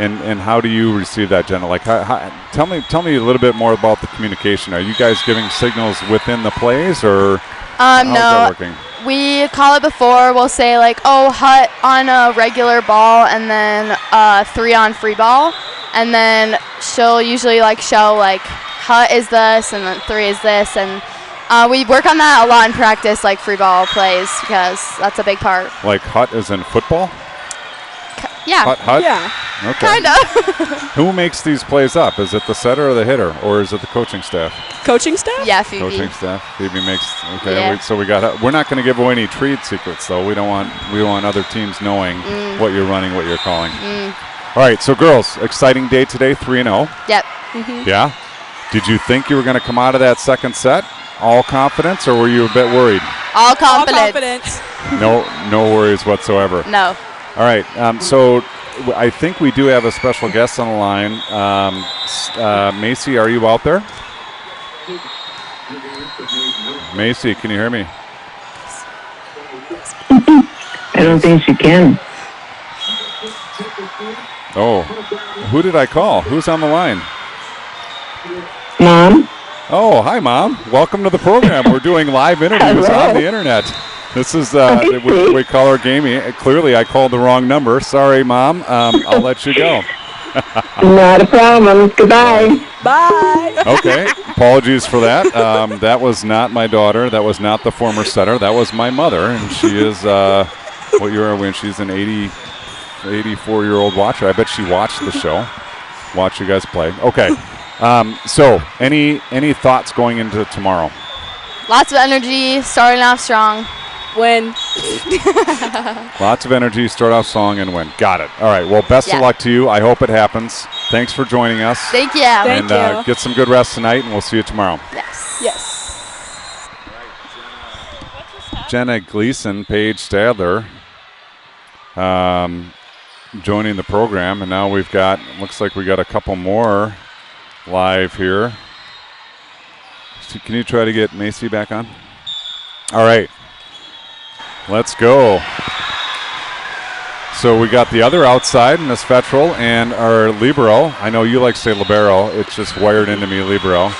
And how do you receive that, Jenna? Like, tell me a little bit more about the communication. Are you guys giving signals within the plays, or how's that working? We call it before. We'll say like, oh, hut on a regular ball, and then 3 on free ball. And then she'll usually like show like hut is this and then 3 is this, and we work on that a lot in practice, like free ball plays, because that's a big part. Like hut is in football? Yeah. Hut? Yeah. Okay. Kind of. Who makes these plays up? Is it the setter or the hitter, or is it the coaching staff? Coaching staff? Yeah, Phoebe. Coaching staff. Phoebe makes. Okay. Yeah. So we're not going to give away any trade secrets, though. We want other teams knowing what you're running, what you're calling. All right. So girls, exciting day today. 3-0. Yep. Yeah. Did you think you were going to come out of that second set all confidence, or were you a bit worried? All confidence. No worries whatsoever. No. All right. So I think we do have a special guest on the line. Macy, are you out there? Macy, can you hear me? I don't think she can. Oh, who did I call? Who's on the line? Mom? Oh, hi, Mom. Welcome to the program. We're doing live interviews on the internet. This is, we call her Gamey. Clearly, I called the wrong number. Sorry, Mom. I'll let you go. Not a problem. Goodbye. Bye. Okay. Apologies for that. That was not my daughter. That was not the former setter. That was my mother. And she is, what year are we in? She's an 84-year-old watcher. I bet she watched the show. Watch you guys play. Okay. So, any thoughts going into tomorrow? Lots of energy, starting off strong. Win. Lots of energy, start off strong, and win. Got it. All right. Well, best of luck to you. I hope it happens. Thanks for joining us. Thank you. And get some good rest tonight, and we'll see you tomorrow. Yes. Jenna Gleason, Paige Stadler, joining the program, and now looks like we got a couple more live here. So can you try to get Macy back on? All right. Let's go. So we got the other outside, Miss Fettrell, and our libero. I know you like to say libero. It's just wired into me, libero.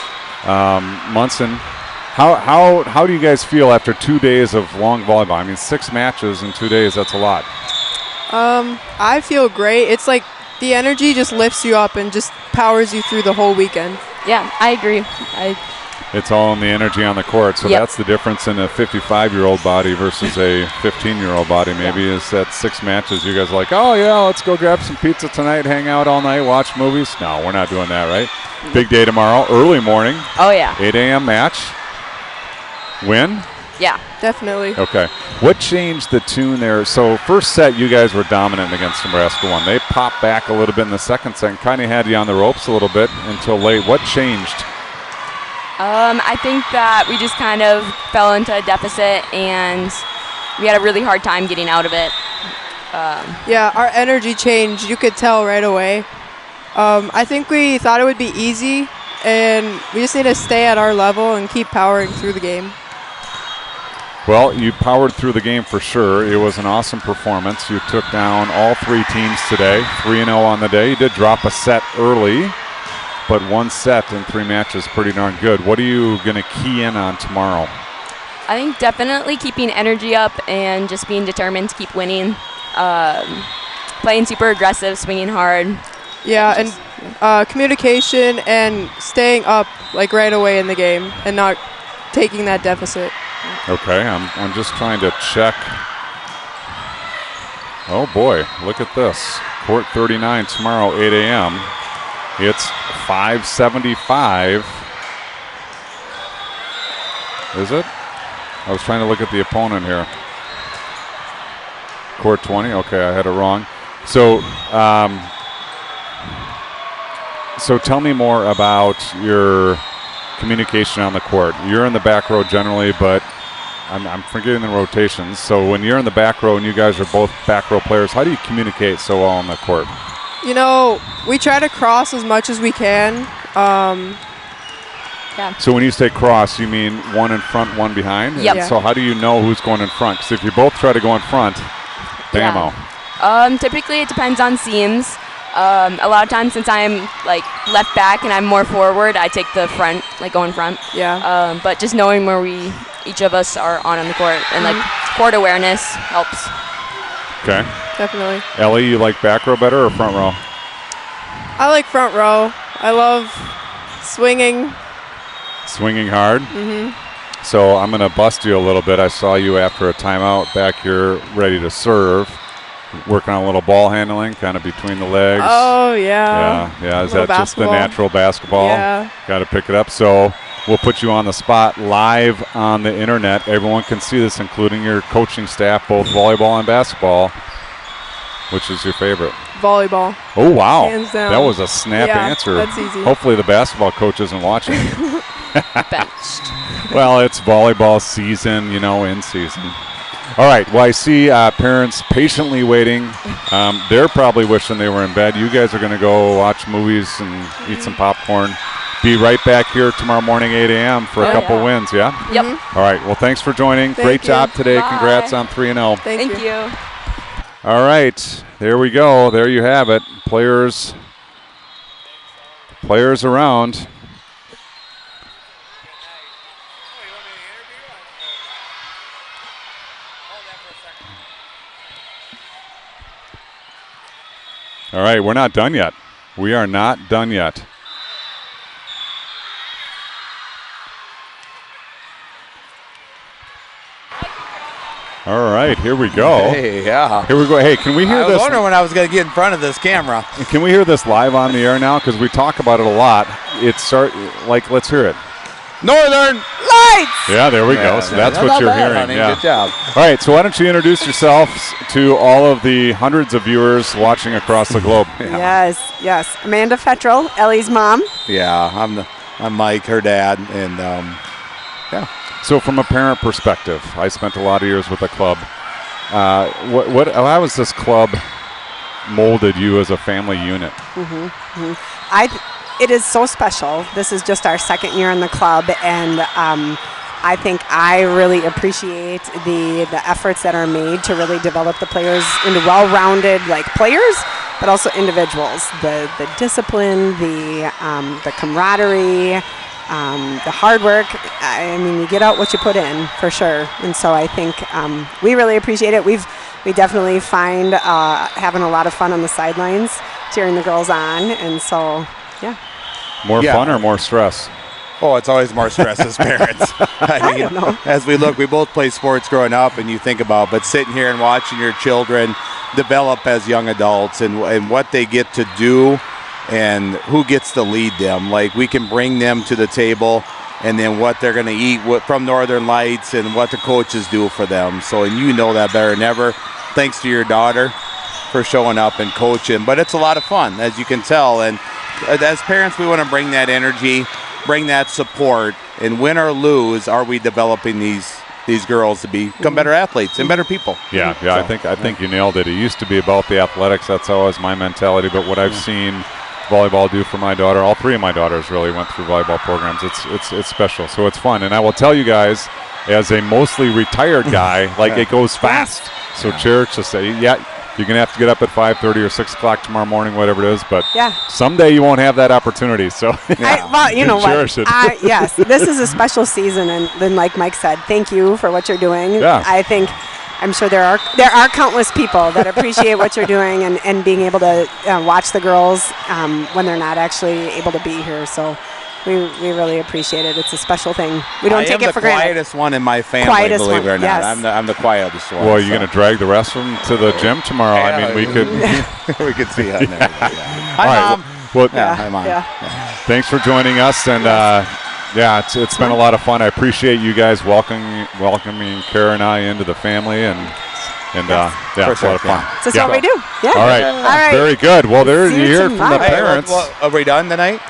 Munson, how do you guys feel after 2 days of long volleyball? I mean, 6 matches in 2 days, that's a lot. I feel great. It's like the energy just lifts you up and just powers you through the whole weekend. Yeah, I agree. It's all in the energy on the court. So that's the difference in a 55-year-old body versus a 15-year-old body maybe is that 6 matches. You guys are like, oh, yeah, let's go grab some pizza tonight, hang out all night, watch movies. No, we're not doing that, right? Big day tomorrow, early morning. Oh, yeah. 8 a.m. match. Win? Yeah. Definitely. Okay. What changed the tune there? So first set, you guys were dominant against Nebraska ONE. They popped back a little bit in the second set and kind of had you on the ropes a little bit until late. What changed? I think that we just kind of fell into a deficit and we had a really hard time getting out of it. Yeah, our energy changed. You could tell right away. I think we thought it would be easy, and we just need to stay at our level and keep powering through the game. Well, you powered through the game for sure. It was an awesome performance. You took down all 3 teams today, 3-0 on the day. You did drop a set early, but 1 set in 3 matches, pretty darn good. What are you going to key in on tomorrow? I think definitely keeping energy up and just being determined to keep winning. Playing super aggressive, swinging hard. Yeah, and communication and staying up like right away in the game and not taking that deficit. Okay, I'm just trying to check. Oh boy, look at this. Court 39 tomorrow, 8 a.m. It's 575. Is it? I was trying to look at the opponent here. Court 20. Okay, I had it wrong. So, so tell me more about your communication on the court. You're in the back row generally, but I'm forgetting the rotations. So when you're in the back row and you guys are both back row players, how do you communicate so well on the court? You know, we try to cross as much as we can. Yeah. So when you say cross, you mean one in front, one behind? Yep. Yeah. So how do you know who's going in front? Because if you both try to go in front, bammo. Yeah. Typically it depends on seams. A lot of times since I'm like left back and I'm more forward, I take the front, like go in front. Yeah. But just knowing where each of us are on the court and like court awareness helps. Okay. Definitely. Ellie, you like back row better or front row? I like front row. I love swinging. Swinging hard? Mm-hmm. So I'm going to bust you a little bit. I saw you after a timeout back here ready to serve, working on a little ball handling, kind of between the legs. Oh, yeah. Yeah. Is that just the natural basketball? Yeah. Got to pick it up. So we'll put you on the spot live on the internet. Everyone can see this, including your coaching staff, both volleyball and basketball. Which is your favorite? Volleyball. Oh, wow. Hands down. That was a snap answer. That's easy. Hopefully the basketball coach isn't watching. Benched. Well, it's volleyball season, in season. All right. Well, I see parents patiently waiting. They're probably wishing they were in bed. You guys are going to go watch movies and eat some popcorn. Be right back here tomorrow morning, 8 a.m. for a couple wins, yeah? Yep. All right. Well, thanks for joining. Great job today. Bye. Congrats on 3-0. Thank you. All right. There we go. There you have it. Players around. All right, we're not done yet. We are not done yet. All right, here we go. Hey, yeah. Here we go. Hey, can we hear this? I was wondering when I was going to get in front of this camera. Can we hear this live on the air now? Because we talk about it a lot. Let's hear it. Northern Lights! Yeah, there we go. So that's what you're hearing. Honey. Yeah. Good job. All right, so why don't you introduce yourselves to all of the hundreds of viewers watching across the globe? Yes. Amanda Fettrell, Ellie's mom. Yeah, I'm Mike, her dad, and yeah. So from a parent perspective, I spent a lot of years with the club. How has this club molded you as a family unit? It is so special. This is just our second year in the club, and I think I really appreciate the efforts that are made to really develop the players into well-rounded players, but also individuals. The discipline, the camaraderie, the hard work. I mean, you get out what you put in, for sure. And so I think we really appreciate it. We definitely find having a lot of fun on the sidelines, cheering the girls on, and so yeah. More fun or more stress? Oh, it's always more stress as parents. I don't know. As we both play sports growing up, and you think about, but sitting here and watching your children develop as young adults and what they get to do and who gets to lead them. We can bring them to the table, and then what they're going to eat from Northern Lights and what the coaches do for them. So, and you know that better than ever. Thanks to your daughter for showing up and coaching. But it's a lot of fun, as you can tell. And as parents, we want to bring that energy, bring that support, and win or lose, are we developing these girls to become better athletes and better people? Yeah. I think you nailed it. It used to be about the athletics. That's always my mentality. But what I've seen volleyball do for my daughter, all three of my daughters really went through volleyball programs. It's special. So it's fun. And I will tell you guys, as a mostly retired guy, it goes fast. So cherish to say, you're going to have to get up at 5:30 or 6 o'clock tomorrow morning, whatever it is. But someday you won't have that opportunity. So you know cherish it. Yes, this is a special season. And then, like Mike said, thank you for what you're doing. Yeah. I'm sure there are countless people that appreciate what you're doing and being able to watch the girls when they're not actually able to be here. So we really appreciate it. It's a special thing. We don't take it for granted. I'm the quietest one in my family, believe it or not. Yes. I'm the quietest one. Well, you're going to drag the rest of them to the gym tomorrow. Yeah, I mean, we could. we could see on there. Hi, Mom. Hi, Mom. Thanks for joining us, and it's been a lot of fun. I appreciate you guys welcoming Kara and I into the family, and it's a lot of fun. That's what we do. Yeah. All right. Very good. Well, there you hear from the parents. Are we done tonight?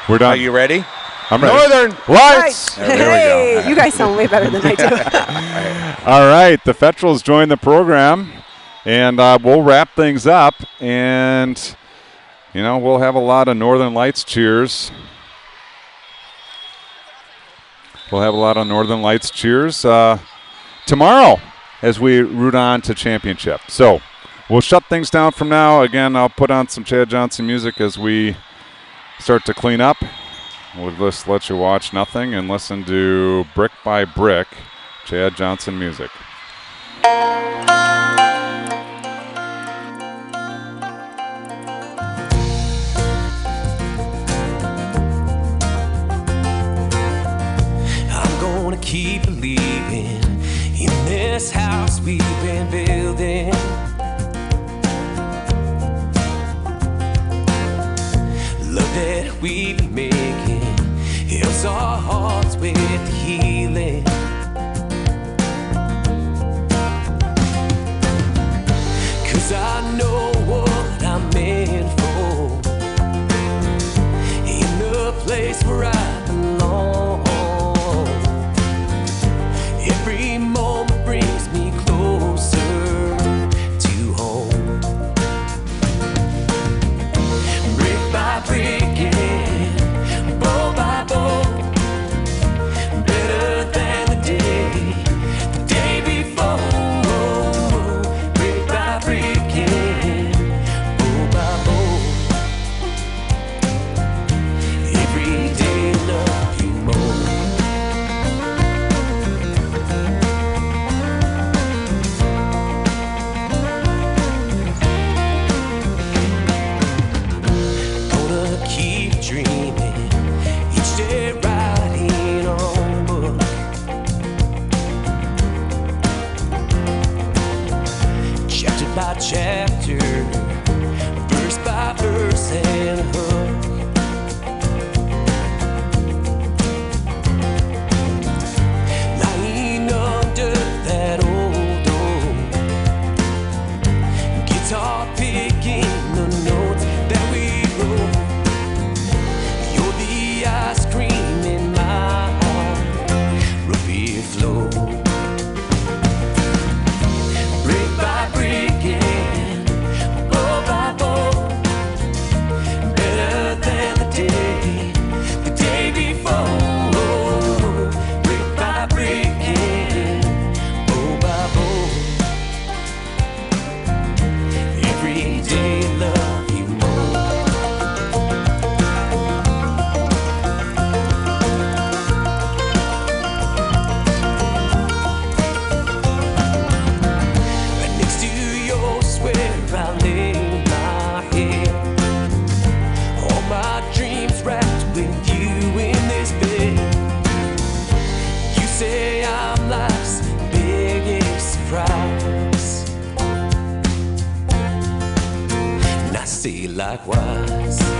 We're done. Are you ready? I'm ready. Northern Lights. There we go. You guys sound way better than I do. All right. The Fettrells join the program, and we'll wrap things up, and we'll have a lot of Northern Lights cheers. We'll have a lot of Northern Lights cheers tomorrow as we root on to championship. So we'll shut things down from now. Again, I'll put on some Chad Johnson music as we start to clean up. We'll just let you watch nothing and listen to Brick by Brick, Chad Johnson music. keep believing in this house we've been building. Love that we've been making helps our hearts with the healing. Cause I know what I'm meant for, in the place where I belong. Every moment brings me closer to home. Brick by brick and bow by bow, better than the day before. Brick by brick and bow by bow, every day love you more. Gonna keep dreaming, each day writing our own book. Chapter by chapter, verse by verse and a hook. Lying under that old oak, guitar picking the notes that we wrote. You're the ice cream in my heart, root beer flow. Brick by brick and bow by bow, better than the day before. Brick by brick and bow by bow, every day love you more. Right next to yours where I lay my head, all my dreams wrapped with you in this bed. You say I'm life's biggest surprise, and I say likewise.